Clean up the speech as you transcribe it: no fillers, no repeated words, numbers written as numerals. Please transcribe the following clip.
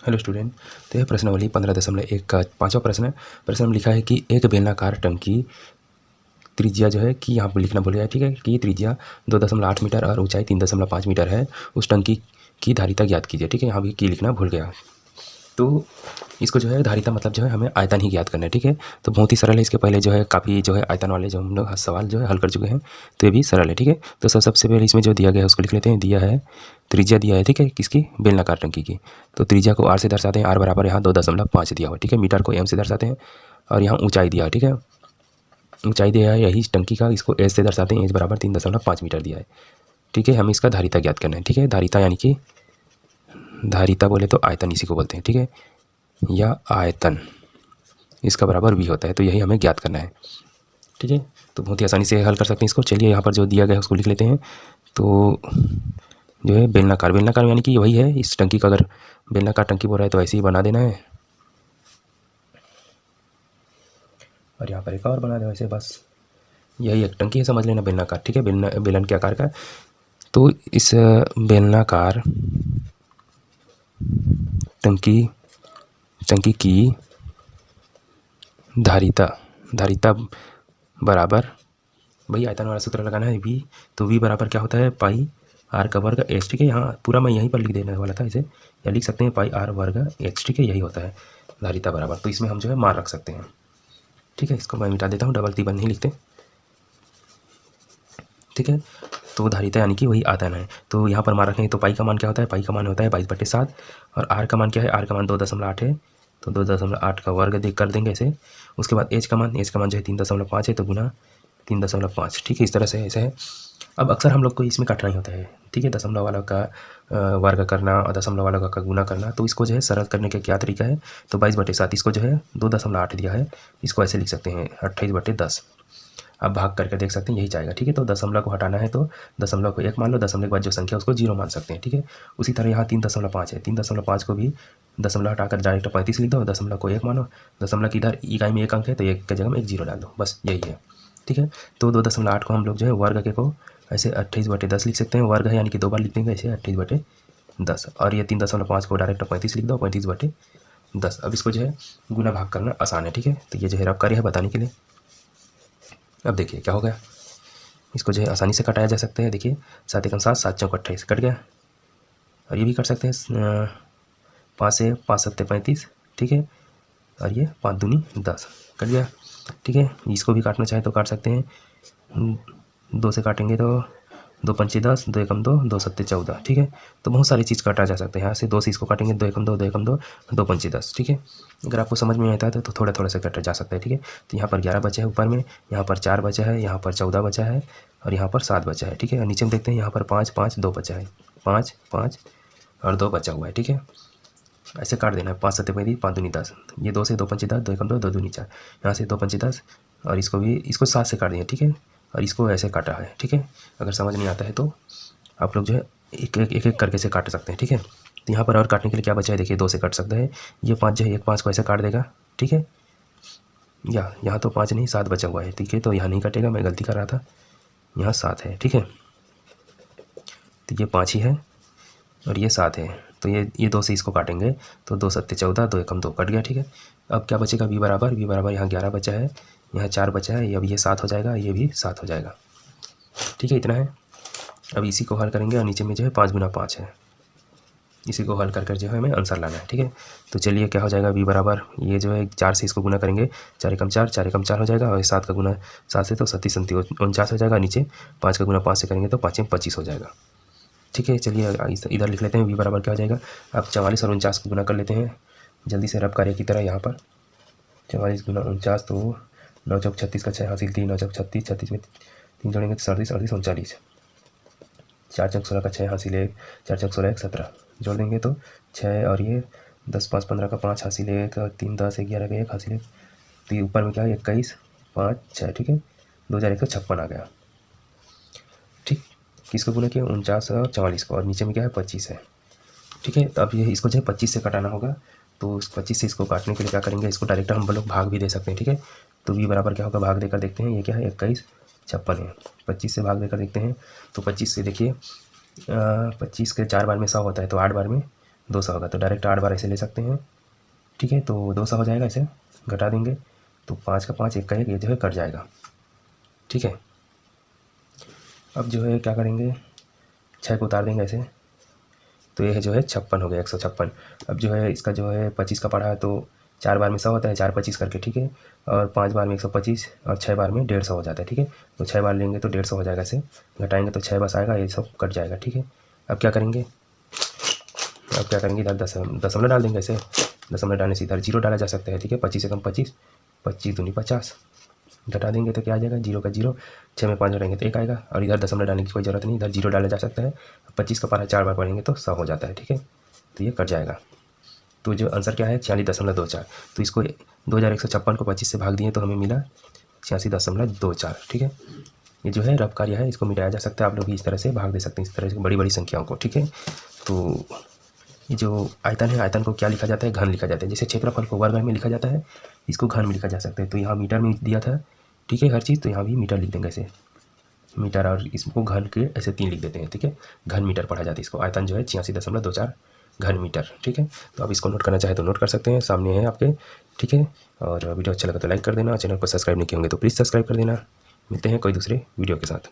Hello student. तो यह प्रश्नावली 15.1 का 5वां प्रश्न है। प्रश्न में लिखा है कि एक बेलनाकार टंकी त्रिज्या जो है कि यहाँ पर लिखना भूल गया, ठीक है, कि त्रिज्या 2.8 मीटर और ऊंचाई 3.5 मीटर है। उस टंकी की धारिता ज्ञात कीजिए, ठीक है। यहाँ भी की लिखना भूल गया। तो इसको जो है धारिता मतलब जो है हमें आयतन ही ज्ञात करना है, ठीक है। तो बहुत ही सरल है। इसके पहले जो है काफ़ी जो है आयतन वाले जो हम लोग सवाल जो है हल कर चुके हैं, तो ये भी सरल है, ठीक है। तो सबसे पहले इसमें जो दिया गया है उसको लिख लेते हैं। दिया है त्रिज्या दिया है, ठीक है, किसकी, बेलनाकार टंकी की। तो त्रिज्या को आर से दर्शाते हैं। आर बराबर यहाँ 2.5 दिया हुआ, ठीक है। मीटर को एम से दर्शाते हैं और यहाँ ऊंचाई दिया है, ठीक है। ऊंचाई दिया है यही टंकी का, इसको एच से दर्शाते हैं। एच बराबर 3.5 मीटर दिया है, ठीक है। हमें इसका धारिता ज्ञात करना है, ठीक है। धारिता यानी कि धारिता बोले तो आयतन इसी को बोलते हैं, ठीक है, या आयतन इसका बराबर v होता है। तो यही हमें ज्ञात करना है, ठीक है। तो बहुत ही आसानी से हल कर सकते हैं इसको। चलिए यहाँ पर जो दिया गया है उसको लिख लेते हैं। तो जो है बेलनाकार, बेलनाकार यानी कि वही है इस टंकी का। अगर बेलनाकार टंकी बोल रहा है तो ऐसे ही बना देना है और यहाँ पर एक और बना दो ऐसे, बस यही एक टंकी है, समझ लेना, बेलनाकार, ठीक है। बेलन के आकार का। तो इस बेलनाकार टंकी की धारिता बराबर, भाई आयतन वाला सूत्र लगाना है v। तो v बराबर क्या होता है, पाई आर का वर्ग एच, ठीक है। यहाँ पूरा मैं यहीं पर लिख देने वाला था इसे, या लिख सकते हैं पाई आर वर्ग एच, ठीक है। यही होता है धारिता बराबर। तो इसमें हम जो है मान रख सकते हैं, ठीक है। इसको मैं मिटा देता हूँ, डबल तिबल नहीं लिखते, ठीक है। तो धारिता यानी कि वही आयतन है। तो यहाँ पर मान रखेंगे तो पाई का मान क्या होता है, पाई का मान होता है 22/7 और आर का मान क्या है, आर का मान 2.8 है। तो 2.8 का वर्ग देख कर देंगे ऐसे। उसके बाद एच का मान जो है 3.5 है, तो गुना 3.5, ठीक है। इस तरह से ऐसे है। अब अक्सर हम लोग को इसमें काटना ही होता है, ठीक है। दशमलव वाला का वर्ग करना और दशमलव वाला का गुना करना। तो इसको जो है सरल करने का क्या तरीका है, तो 22/7 इसको जो है 2.8 दिया है, इसको ऐसे लिख सकते हैं 28/10। अब भाग करके देख सकते हैं यही जाएगा, ठीक है। तो दशमलव को हटाना है तो दशमलव को 1 मान लो, दशमलव के बाद जो संख्या उसको 0 मान सकते हैं, ठीक है। उसी तरह यहाँ 3.5 है, 3.5 को भी दशमलव हटाकर डायरेक्ट 35 लिख दो, दशमलव को 1 मानो। दशमलव की इधर इकाई में 1 अंक है तो 1 की जगह में 1 0 डाल दो, बस यही है, ठीक है। तो 2.8 को हम लोग जो है वर्ग के को ऐसे 28/10 लिख सकते हैं। वर्ग है यानी कि 2 बार लिख देंगे ऐसे 28/10, और ये 3.5 को डायरेक्ट 35 लिख दो, 35/10। अब इसको जो है गुना भाग करना आसान है, ठीक है। तो ये जो है रफ कार्य है बताने के लिए। अब देखिए क्या हो गया, इसको जो है आसानी से कटाया जा सकता है। देखिए 7 एकम 7, 7 चौक 28 कट गया। और ये भी कर सकते हैं 5 से 5 7 35, ठीक है। और ये 5 दूनी 10 कट गया, ठीक है। इसको भी काटना चाहे तो काट सकते हैं। 2 से काटेंगे तो 2 पंचे 10, 2 एकम 2, 2 सत्ते 14, ठीक है। तो बहुत सारी चीज़ काटा जा सकता है। यहाँ से 2 से इसको काटेंगे, 2 एकम 2, 2 एकम 2, 2 पंचे 10, ठीक है। अगर आपको समझ में आता है तो थोड़ा थोड़ा से काटा जा सकता है, ठीक है। तो यहाँ पर 11 बचा है ऊपर में, यहाँ पर 4 बचा है, यहाँ पर 14 बचा है और यहाँ पर 7 बचा है, ठीक है। और नीचे में देखते हैं यहाँ पर 5 5 2 बचा है, 5 5 और 2 बचा हुआ है, ठीक है। ऐसे काट देना है। 5 7 35, 5 दूनी 10, ये 2 से 2 पंचे 10, 2 एकम 2, 2 दूनी 4, यहाँ से 2 पंचे 10 और इसको 7 से काट दिए, ठीक है। और इसको ऐसे काटा है, ठीक है। अगर समझ नहीं आता है तो आप लोग जो है एक करके से काट सकते हैं, ठीक है। तो यहाँ पर और काटने के लिए क्या बचा है, देखिए 2 से काट सकता है। ये 5 जो है 1 5 को ऐसे काट देगा, ठीक है। या यहाँ तो 5 नहीं 7 बचा हुआ है, ठीक है। तो यहाँ नहीं कटेगा, मैं गलती कर रहा था, यहाँ 7 है, ठीक है। तो ये 5 ही है और ये 7 है। तो ये 2 से इसको काटेंगे तो 2 सत्ते 14, 2 एकम 2 कट गया, ठीक है। अब क्या बचेगा, v बराबर यहाँ 11 बचा है, यहाँ 4 बचा है, अब ये 7 हो जाएगा, ये भी 7 हो जाएगा, ठीक है। इतना है। अब इसी को हल करेंगे और नीचे में जो है 5 गुना 5 है, इसी को हल कर जो है हमें आंसर लाना है, ठीक है। तो चलिए क्या हो जाएगा, v बराबर ये जो है 4 से इसको गुना करेंगे, 4 एकम 4, 4 एकम 4 हो जाएगा और 7 का गुना 7 से तो 37 49 हो जाएगा। नीचे 5 का गुना 5 से करेंगे तो 5 में 25 हो जाएगा, ठीक है। चलिए इधर लिख लेते हैं, v बराबर क्या हो जाएगा। अब 44 और 49 को गुना कर लेते हैं जल्दी से रफ कार्य की तरह। यहाँ पर 44 गुना 49 तो 9 चौक 36 का 6 हासिल 3, 9 चौक 36, 36 में 3 जोड़ेंगे तो 37, 38, 39, 4 चौक 16 का 6 हासिल 1, 4 चौक 16 1 17 जोड़ देंगे तो 6 और ये 10 5 15 का 5 हासिल 1, 3 10 11 का 1 हासिल 1, तो ये ऊपर में क्या है 21 5 6, ठीक है। 2156 आ गया, ठीक। किसको गुना किया, 49 और 44 को, और नीचे में क्या है 25 है, ठीक है। तो अब ये इसको जो है 25 से कटाना होगा। तो इस 25 से इसको काटने के लिए क्या करेंगे, इसको डायरेक्ट हम लोग भाग भी दे सकते हैं, ठीक है। तो v बराबर क्या होगा, भाग देकर देखते हैं। ये क्या है 21 56 है, 25 से भाग देकर देखते हैं। तो 25 से देखिए 25 के 4 बार में 100 होता है, तो 8 बार में 200 होगा, तो डायरेक्ट 8 बार ऐसे ले सकते हैं, ठीक है। तो 200 हो जाएगा, इसे घटा देंगे तो 5 का 5 1 का 1 ये जो है कट जाएगा, ठीक है। अब जो है क्या करेंगे, 6 को उतार देंगे ऐसे, तो ये जो है 56 हो गया, 156। अब जो है इसका जो है 25 का पड़ा है, तो 4 बार में 100 होता है, 4 25 करके, ठीक है। और 5 बार में 125 और 6 बार में 150 हो जाता है, ठीक है। तो 6 बार लेंगे तो 150 हो जाएगा, ऐसे घटाएंगे तो 6 बस आएगा, ये सब कट जाएगा, ठीक है। अब क्या करेंगे, इधर दशमलव डाल देंगे, ऐसे दशमलव डालने से इधर 0 डाला जा सकता है, ठीक है। 25 से कम 25, 25 दूनी 50, घटा देंगे तो क्या आ जाएगा, 0 का 0, 6 में 5 घटाएंगे तो 1 आएगा, और इधर दशमलव डालने की कोई ज़रूरत नहीं, इधर 0 डाला जा सकता है। 25 का पारा 4 बार पढ़ेंगे तो 100 हो जाता है, ठीक है। तो ये कट जाएगा। तो जो आंसर क्या है, 46.24। तो इसको 2156 को 25 से भाग दिए तो हमें मिला 86.24, ठीक है। ये जो है रफ कार्य है, इसको मिटाया जा सकता है, आप लोग भी इस तरह से भाग दे सकते हैं, इस तरह से बड़ी बड़ी संख्याओं को, ठीक है। तो ये जो आयतन है, आयतन को क्या लिखा जाता है, घन लिखा जाता है। जैसे क्षेत्रफल को वर्ग में लिखा जाता है, इसको घन में लिखा जा सकता है। तो यहाँ मीटर में दिया था, ठीक है, हर चीज़, तो यहाँ भी मीटर लिख देंगे ऐसे, मीटर, और इसको घन के ऐसे 3 लिख देते हैं, ठीक है। घन मीटर पढ़ा जाता है इसको। आयतन जो है 86.24 घन मीटर, ठीक है। तो अब इसको नोट करना चाहे तो नोट कर सकते हैं, सामने है आपके, ठीक है। और वीडियो अच्छा लगा तो लाइक कर देना, चैनल को सब्सक्राइब नहीं किए होंगे तो प्लीज़ सब्सक्राइब कर देना। मिलते हैं कोई दूसरे वीडियो के साथ।